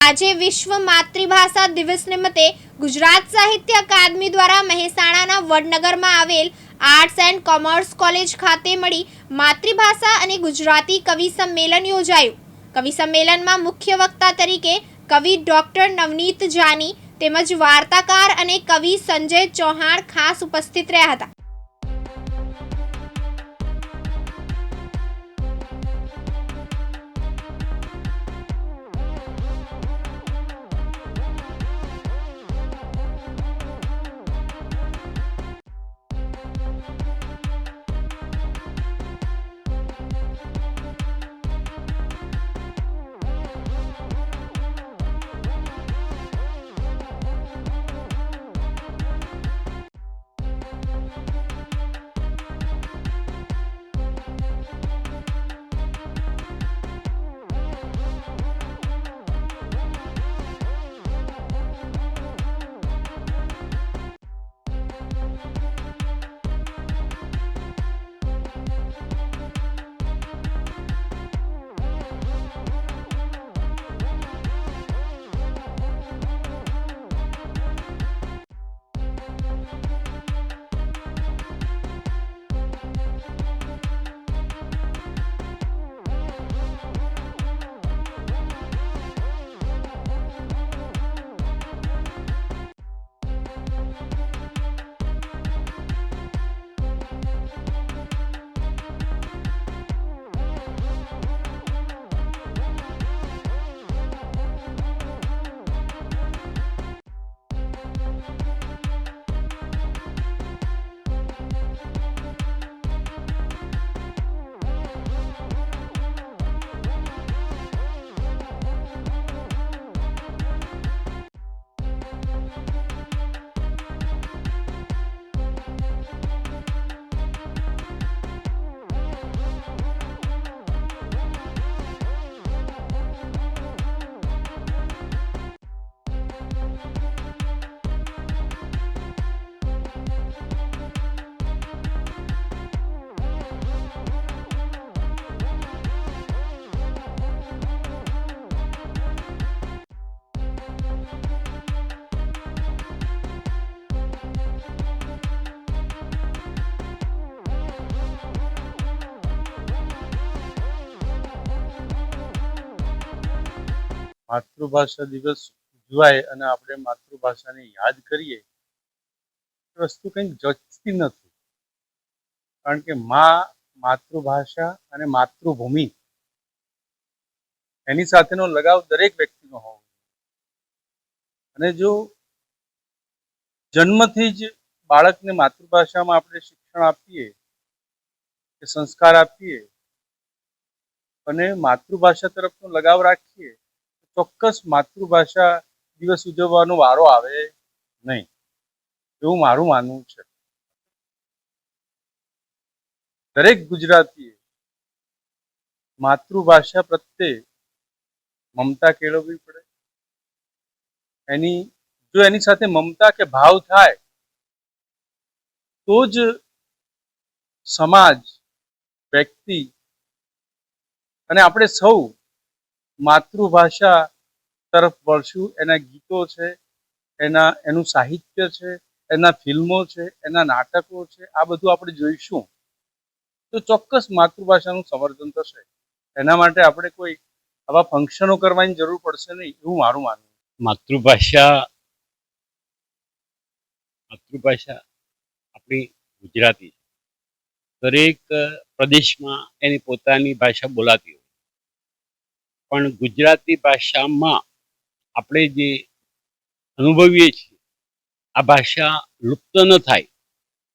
આજે વિશ્વ માતૃભાષા દિવસ નિમિત્તે ગુજરાત સાહિત્ય અકાદમી દ્વારા મહેસાણાના વડનગરમાં આવેલ આર્ટ્સ એન્ડ કોમર્સ કોલેજ ખાતે મળી માતૃભાષા અને ગુજરાતી કવિ સંમેલન યોજાયું। કવિ સંમેલનમાં મુખ્ય વક્તા તરીકે કવિ ડોક્ટર નવનીત જાની તેમજ વાર્તાકાર અને કવિ સંજય ચૌહાણ ખાસ ઉપસ્થિત રહ્યા હતા। માતૃભાષા દિવસ ઉજવાય અને આપણે માતૃભાષાને યાદ કરીએ એ વસ્તુ કંઈક જચતી નથી, કારણ કે માતૃભાષા અને માતૃભૂમિ એની સાથેનો લગાવ દરેક વ્યક્તિનો હોવો અને જો જન્મથી જ બાળકને માતૃભાષામાં આપણે શિક્ષણ આપીએ કે સંસ્કાર આપીએ અને માતૃભાષા તરફનો લગાવ રાખીએ, ચોક્કસ માતૃભાષા દિવસ ઉજવવાનો વારો આવે નહીં, એવું મારું માનવું છે। દરેક ગુજરાતીએ માતૃભાષા પ્રત્યે મમતા કેળવવી પડે। એની સાથે મમતા કે ભાવ થાય તો જ સમાજ, વ્યક્તિ અને આપણે સૌ માતૃભાષા તરફ વળશું। એના ગીતો છે, એનું સાહિત્ય છે, એના ફિલ્મો છે, એના નાટકો છે, આ બધું આપણે જોઈશું તો ચોક્કસ માતૃભાષાનું સંવર્ધન થશે। એના માટે આપણે કોઈ આવા ફંક્શનો કરવાની જરૂર પડશે નહીં, એવું મારું માનવું। માતૃભાષા આપણી ગુજરાતી છે। દરેક પ્રદેશમાં એની પોતાની ભાષા બોલાતી હોય, પણ ગુજરાતી ભાષામાં આપણે જે અનુભવીએ છીએ આ ભાષા લુપ્ત ન થાય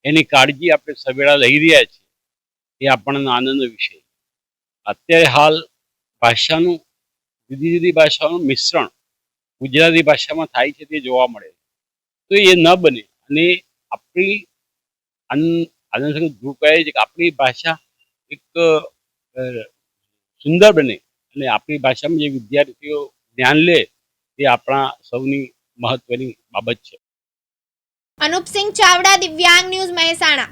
એની કાળજી આપણે સવેળા લઈ રહ્યા છીએ, એ આપણને આનંદનો વિષય। અત્યારે હાલ ભાષાનું જુદી જુદી ભાષાઓનું મિશ્રણ ગુજરાતી ભાષામાં થાય છે તે જોવા મળે, તો એ ન બને અને આપણી આનંદ ધ્રુવ કહે છે કે આપણી ભાષા એક સુંદર બને અને આપણી ભાષામાં જે વિદ્યાર્થીઓ જ્ઞાન લે તે આપણા સૌની મહત્વની બાબત છે। અનુપસિંહ ચાવડા, દિવ્યાંગ ન્યૂઝ, મહેસાણા।